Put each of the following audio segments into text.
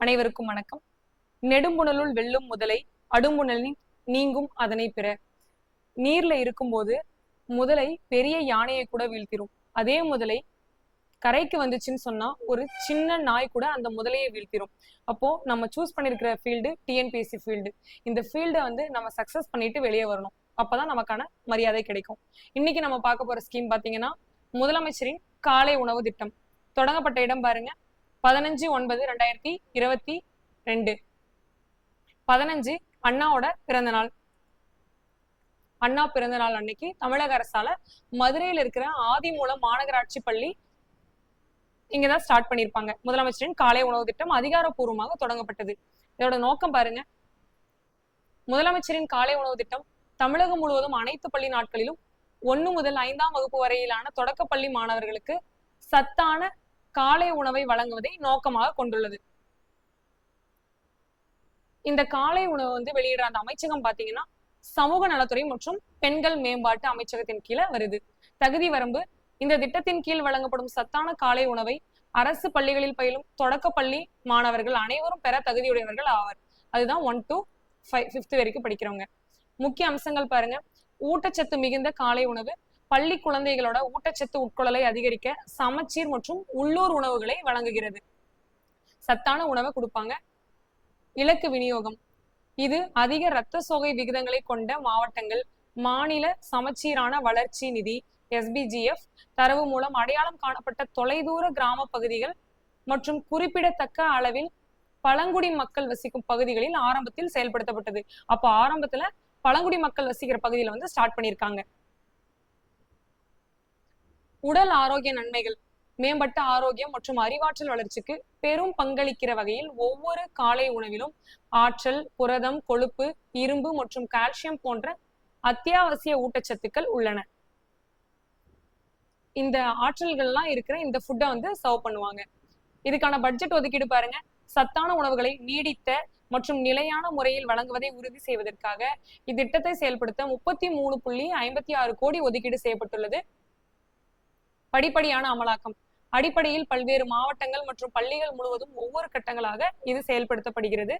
அனைவருக்கும் வணக்கம். நெடும்புணலுள் வெல்லும் முதலை அடும்புணலின் நீங்கும் அதனை பிற. நீர்ல இருக்கும்போது முதலை பெரிய யானையை கூட வீழ்த்திரும். அதே முதலை கரைக்கு வந்துச்சுன்னு சொன்னா ஒரு சின்ன நாய் கூட அந்த முதலையை வீழ்த்திரும். அப்போ நம்ம சூஸ் பண்ணிருக்கிற ஃபீல்டு டிஎன்பிஎஸ்சி ஃபீல்டு. இந்த ஃபீல்டை நம்ம சக்சஸ் பண்ணிட்டு வெளியே வரணும். அப்பதான் நமக்கான மரியாதை கிடைக்கும். இன்னைக்கு நம்ம பார்க்க போற ஸ்கீம் பாத்தீங்கன்னா முதலமைச்சரின் காலை உணவு திட்டம். தொடங்கப்பட்ட இடம் பாருங்க, 15/9/2022. 15 அண்ணாவோட பிறந்த நாள். அண்ணா பிறந்த நாள் அன்னைக்கு தமிழக அரசால மதுரையில் இருக்கிற ஆதிமூலம் மாநகராட்சி பள்ளி இங்கதான் ஸ்டார்ட் பண்ணிருப்பாங்க. முதலமைச்சரின் காலை உணவு திட்டம் அதிகாரப்பூர்வமாக தொடங்கப்பட்டது. இதோட நோக்கம் பாருங்க, முதலமைச்சரின் காலை உணவு திட்டம் தமிழகம் முழுவதும் அனைத்து பள்ளி நாட்களிலும் 1 முதல் 5ஆம் வகுப்பு வரையிலான தொடக்கப்பள்ளி மாணவர்களுக்கு சத்தான காலை உணவை வழங்குவதை நோக்கமாக கொண்டுள்ளது. இந்த காலை உணவு வெளியிடுற அந்த அமைச்சகம் பாத்தீங்கன்னா சமூக நலத்துறை மற்றும் பெண்கள் மேம்பாட்டு அமைச்சகத்தின் கீழே வருது. தகுதி வரம்பு: இந்த திட்டத்தின் கீழ் வழங்கப்படும் சத்தான காலை உணவை அரசு பள்ளிகளில் பயிலும் தொடக்க பள்ளி மாணவர்கள் அனைவரும் பெற தகுதியுடையவர்கள் ஆவர். அதுதான் 1 to 5th வரைக்கும் படிக்கிறவங்க. முக்கிய அம்சங்கள் பாருங்க, ஊட்டச்சத்து மிகுந்த காலை உணவு பள்ளி குழந்தைகளோட ஊட்டச்சத்து உட்கொள்ளலை அதிகரிக்க சமச்சீர் மற்றும் உள்ளூர் உணவுகளை வழங்குகிறது. சத்தான உணவை கொடுப்பாங்க. இலக்கு விநியோகம்: இது அதிக இரத்த சோகை விகிதங்களை கொண்ட மாவட்டங்கள் மாநில சமச்சீரான வளர்ச்சி நிதி SBGF தரவு மூலம் அடையாளம் காணப்பட்ட தொலைதூர கிராம பகுதிகள் மற்றும் குறிப்பிடத்தக்க அளவில் பழங்குடி மக்கள் வசிக்கும் பகுதிகளில் ஆரம்பத்தில் செயல்படுத்தப்பட்டது. அப்போ ஆரம்பத்துல பழங்குடி மக்கள் வசிக்கிற பகுதியில ஸ்டார்ட் பண்ணியிருக்காங்க. உடல் ஆரோக்கிய நன்மைகள்: மேம்பட்ட ஆரோக்கியம் மற்றும் அறிவாற்றல் வளர்ச்சிக்கு பெரும் பங்களிக்கிற வகையில் ஒவ்வொரு காலை உணவிலும் ஆற்றல், புரதம், கொழுப்பு, இரும்பு மற்றும் கால்சியம் போன்ற அத்தியாவசிய ஊட்டச்சத்துக்கள் உள்ளன. இந்த ஆற்றல்கள்லாம் இருக்கிற இந்த ஃபுட்டை சர்வ் பண்ணுவாங்க. இதுக்கான பட்ஜெட் ஒதுக்கீடு பாருங்க. சத்தான உணவுகளை நீடித்த மற்றும் நிலையான முறையில் வழங்குவதை உறுதி செய்வதற்காக இத்திட்டத்தை செயல்படுத்த 33.56 கோடி ஒதுக்கீடு செய்யப்பட்டுள்ளது. படிப்படியான அமலாக்கம்: அடிப்படையில் பல்வேறு மாவட்டங்கள் மற்றும் பள்ளிகள் முழுவதும் ஒவ்வொரு கட்டங்களாக இது செயல்படுத்தப்படுகிறது.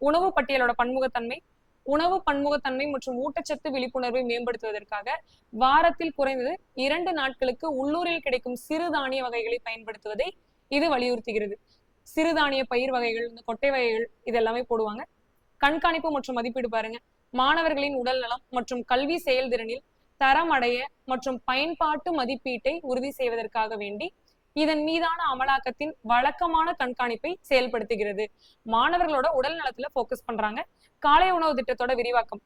உணவு பட்டியலோட பன்முகத்தன்மை: உணவு பன்முகத்தன்மை மற்றும் ஊட்டச்சத்து விழிப்புணர்வை மேம்படுத்துவதற்காக வாரத்தில் குறைந்தது 2 நாட்களுக்கு உள்ளூரில் கிடைக்கும் சிறுதானிய வகைகளை பயன்படுத்துவதை இது வலியுறுத்துகிறது. சிறுதானிய பயிர் வகைகள், இந்த கொட்டை வகைகள் இதெல்லாமே போடுவாங்க. கண்காணிப்பு மற்றும் மதிப்பீடு பாருங்க. மாணவர்களின் உடல் நலம் மற்றும் கல்வி செயல்திறனில் தரம் அடைய மற்றும் பயன்பாட்டு மதிப்பீட்டை உறுதி செய்வதற்காக வேண்டி இதன் மீதான அமலாக்கத்தின் வழக்கமான கண்காணிப்பை செயல்படுத்துகிறது. மாணவர்களோட உடல் நலத்துல போக்கஸ் பண்றாங்க. காலை உணவு திட்டத்தோட விரிவாக்கம்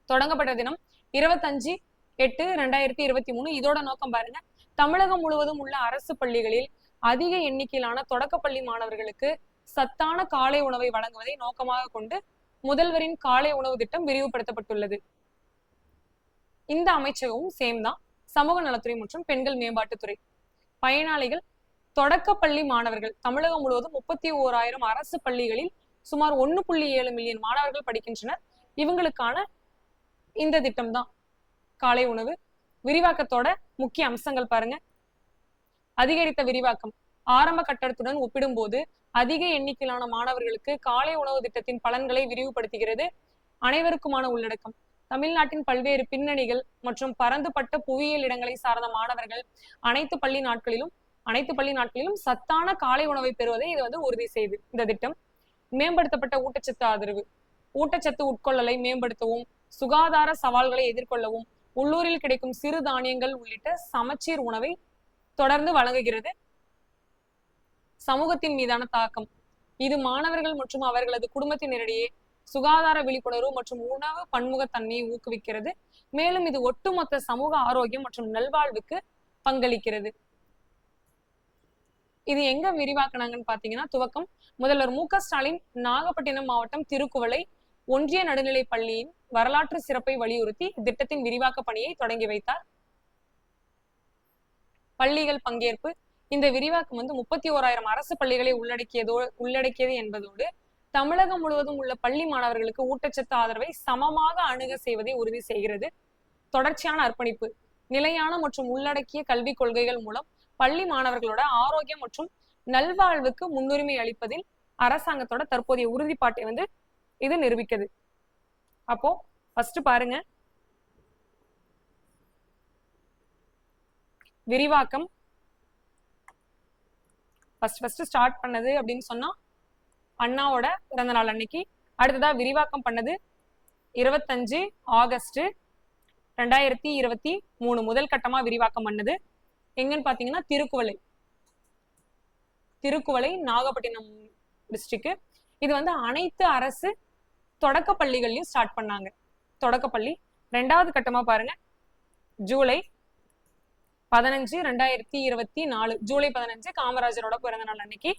தொடங்கப்பட்ட தினம் 25/8/2023. இதோட நோக்கம் பாருங்க, தமிழகம் முழுவதும் உள்ள அரசு பள்ளிகளில் அதிக எண்ணிக்கையிலான தொடக்கப்பள்ளி மாணவர்களுக்கு சத்தான காலை உணவை வழங்குவதை நோக்கமாக கொண்டு முதல்வரின் காலை உணவு திட்டம் விரிவுபடுத்தப்பட்டுள்ளது. இந்த அமைச்சகமும் சேம் தான், சமூக நலத்துறை மற்றும் பெண்கள் மேம்பாட்டுத்துறை. பயனாளிகள்: தொடக்கப்பள்ளி மாணவர்கள். தமிழகம் முழுவதும் 31,000 அரசு பள்ளிகளில் சுமார் 1.7 மில்லியன் மாணவர்கள் படிக்கின்றனர். இவங்களுக்கான இந்த திட்டம் தான் காலை உணவு. விரிவாக்கத்தோட முக்கிய அம்சங்கள் பாருங்க. அதிகரித்த விரிவாக்கம்: ஆரம்ப கட்டடத்துடன் ஒப்பிடும்போது அதிக எண்ணிக்கையிலான மாணவர்களுக்கு காலை உணவு திட்டத்தின் பலன்களை விரிவுபடுத்துகிறது. அனைவருக்குமான உள்ளடக்கம்: தமிழ்நாட்டின் பல்வேறு பின்னணிகள் மற்றும் பரந்துபட்ட புவியியல் இடங்களை சார்ந்த மாணவர்கள் அனைத்து பள்ளி நாட்களிலும் சத்தான காலை உணவை பெறுவதை இது உறுதி செய்து. இந்த திட்டம் மேம்படுத்தப்பட்ட ஊட்டச்சத்து ஆதரவு: ஊட்டச்சத்து உட்கொள்ளலை மேம்படுத்தவும் சுகாதார சவால்களை எதிர்கொள்ளவும் உள்ளூரில் கிடைக்கும் சிறு தானியங்கள் உள்ளிட்ட சமச்சீர் உணவை தொடர்ந்து வழங்குகிறது. சமூகத்தின் மீதான தாக்கம்: இது மாணவர்கள் மற்றும் அவர்களது குடும்பத்தினரிடையே சுகாதார விழிப்புணர்வு மற்றும் உணவு பன்முகத்தன்மையை ஊக்குவிக்கிறது. மேலும் இது ஒட்டுமொத்த சமூக ஆரோக்கியம் மற்றும் நல்வாழ்வுக்கு பங்களிக்கிறது. இது எங்க விரிவாக்குனாங்கன்னு பாத்தீங்கன்னா, துவக்கம் முதல்வர் மு க ஸ்டாலின் நாகப்பட்டினம் மாவட்டம் திருக்குவளை ஒன்றிய நடுநிலை பள்ளியின் வரலாற்று சிறப்பை வலியுறுத்தி திட்டத்தின் விரிவாக்க பணியை தொடங்கி வைத்தார். பள்ளிகள் பங்கேற்பு: இந்த விரிவாக்கம் 31,000 அரசு பள்ளிகளை உள்ளடக்கியது என்பதோடு தமிழகம் முழுவதும் உள்ள பள்ளி மாணவர்களுக்கு ஊட்டச்சத்து ஆதரவை சமமாக அணுக செய்வதை உறுதி செய்கிறது. தொடர்ச்சியான அர்ப்பணிப்பு: நிலையான மற்றும் உள்ளடக்கிய கல்விக் கொள்கைகள் மூலம் பள்ளி மாணவர்களோட ஆரோக்கியம் மற்றும் நல்வாழ்வுக்கு முன்னுரிமை அளிப்பதில் அரசாங்கத்தோட தற்போதைய உறுதிப்பாட்டை வந்து இது நிரூபிக்குது. அப்போ ஃபர்ஸ்ட் பாருங்க, விரிவாக்கம் ஃபர்ஸ்ட் ஸ்டார்ட் பண்ணது அப்படின்னு சொன்னா அண்ணாவோட பிறந்த நாள் அன்னைக்கு. அடுத்ததா விரிவாக்கம் பண்ணது 25 ஆகஸ்ட் 2023 முதல் கட்டமா விரிவாக்கம் பண்ணது. எங்கன்னு பாத்தீங்கன்னா திருக்குவளை நாகப்பட்டினம் டிஸ்ட்ரிக்ட். இது வந்து அனைத்து அரசு தொடக்க பள்ளிகள்லயும் ஸ்டார்ட் பண்ணாங்க. தொடக்கப்பள்ளி. ரெண்டாவது கட்டமா பாருங்க, ஜூலை 15 2024 ஜூலை 15 காமராஜரோட பிறந்த நாள் அன்னைக்கு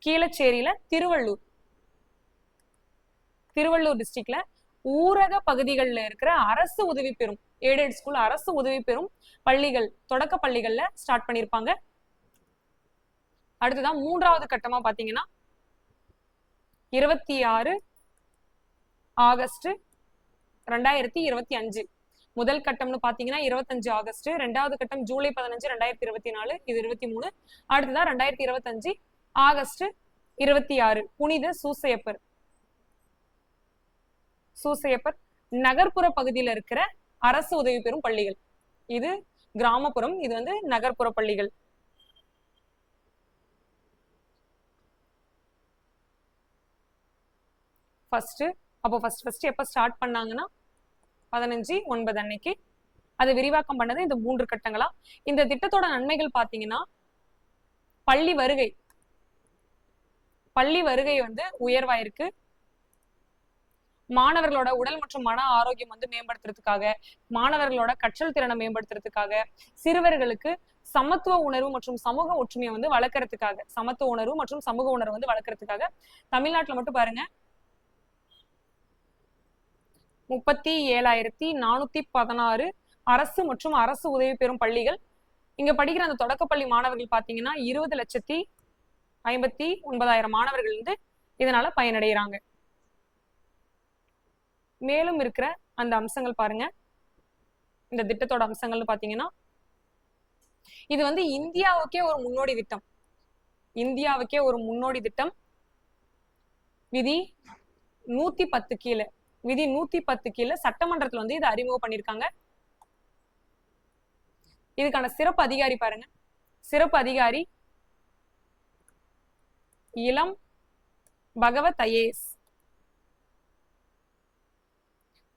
கீழச்சேரியில திருவள்ளூர் டிஸ்ட்ரிக்ட்ல ஊரக பகுதிகளில் இருக்கிற அரசு உதவி பெறும் எய்டட் ஸ்கூல், அரசு உதவி பெறும் பள்ளிகள், தொடக்க பள்ளிகள்ல ஸ்டார்ட் பண்ணிருப்பாங்க. அடுத்ததான் மூன்றாவது கட்டமா பாத்தீங்கன்னா 26 ஆகஸ்ட் 2025 முதல் கட்டம்னு பாத்தீங்கன்னா 25 ஆகஸ்ட், ரெண்டாவது கட்டம் ஜூலை 15 2024, இது 23. அடுத்ததான் 2025 ஆகஸ்ட் 26 புனித சூசையப்பர் நகர்ப்புற பகுதியில் இருக்கிற அரசு உதவி பெறும் பள்ளிகள். இது கிராமப்புறம், இது வந்து நகர்ப்புற பள்ளிகள். ஃபர்ஸ்ட் எப்ப ஸ்டார்ட் பண்ணாங்கன்னா 15/9 அன்னைக்கு. அது விரிவாக்கம் பண்ணது இந்த 3 கட்டங்களா. இந்த திட்டத்தோட நன்மைகள் பாத்தீங்கன்னா பள்ளி வருகை வந்து உயர்வாயிருக்கு. மாணவர்களோட உடல் மற்றும் மன ஆரோக்கியம் வந்து மேம்படுத்துறதுக்காக, மாணவர்களோட கற்றல் திறனை மேம்படுத்துறதுக்காக, சிறுவர்களுக்கு சமத்துவ உணர்வு மற்றும் சமூக ஒற்றுமையை வந்து வளர்க்கறதுக்காக, தமிழ்நாட்டுல மட்டும் பாருங்க 37,416 அரசு மற்றும் அரசு உதவி பெறும் பள்ளிகள். இங்க படிக்கிற அந்த தொடக்கப்பள்ளி மாணவர்கள் பாத்தீங்கன்னா 20,59,000 மாணவர்கள் வந்து இதனால பயனடைகிறாங்க. மேலும் இருக்கிற அந்த அம்சங்கள் பாருங்க, இந்த திட்டத்தோட அம்சங்கள்னு பாத்தீங்கன்னா இது வந்து இந்தியாவுக்கே ஒரு முன்னோடி திட்டம். விதி 110 கீழே சட்டமன்றத்துல வந்து இதை அறிமுகம் பண்ணிருக்காங்க. இதுக்கான சிறப்பு அதிகாரி பாருங்க, சிறப்பு அதிகாரி இளம் பகவத் ஐஏஎஸ்.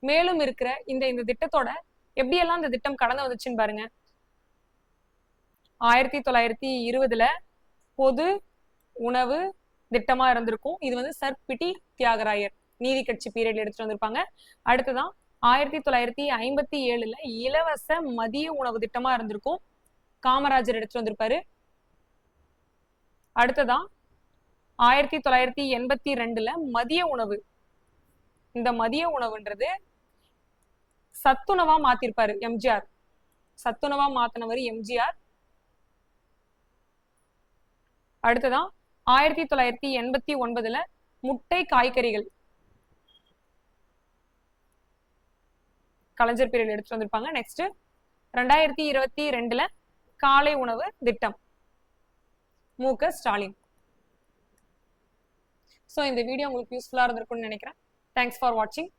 மேலும் இருக்கிற இந்த திட்டத்தோட எப்படியெல்லாம் இந்த திட்டம் கடந்து வந்துச்சுன்னு பாருங்க. 1920 பொது உணவு திட்டமா இருந்திருக்கும். இது வந்து சர் பிடி தியாகராயர் நீதி கட்சி பீரியட்ல எடுத்துட்டு வந்திருப்பாங்க. அடுத்ததான் 1957 இலவச மதிய உணவு திட்டமா இருந்திருக்கும், காமராஜர் எடுத்துட்டு வந்திருப்பாரு. அடுத்ததான் 1982 மதிய உணவு. இந்த மதிய உணவுன்றது சத்துணவா மாத்திருப்பாரு எம்ஜிஆர். சத்துணவா மாத்தினவர் எம்ஜிஆர். அடுத்ததான் 1989 முட்டை காய்கறிகள் கலைஞர் பீரியட் எடுத்துட்டு வந்திருப்பாங்க. நெக்ஸ்ட் 2022 காலை உணவு திட்டம் மு.க. ஸ்டாலின். ஸோ இந்த வீடியோ உங்களுக்கு யூஸ்ஃபுல்லா இருந்திருக்கும்னு நினைக்கிறேன். தேங்க்ஸ் ஃபார் வாட்சிங்.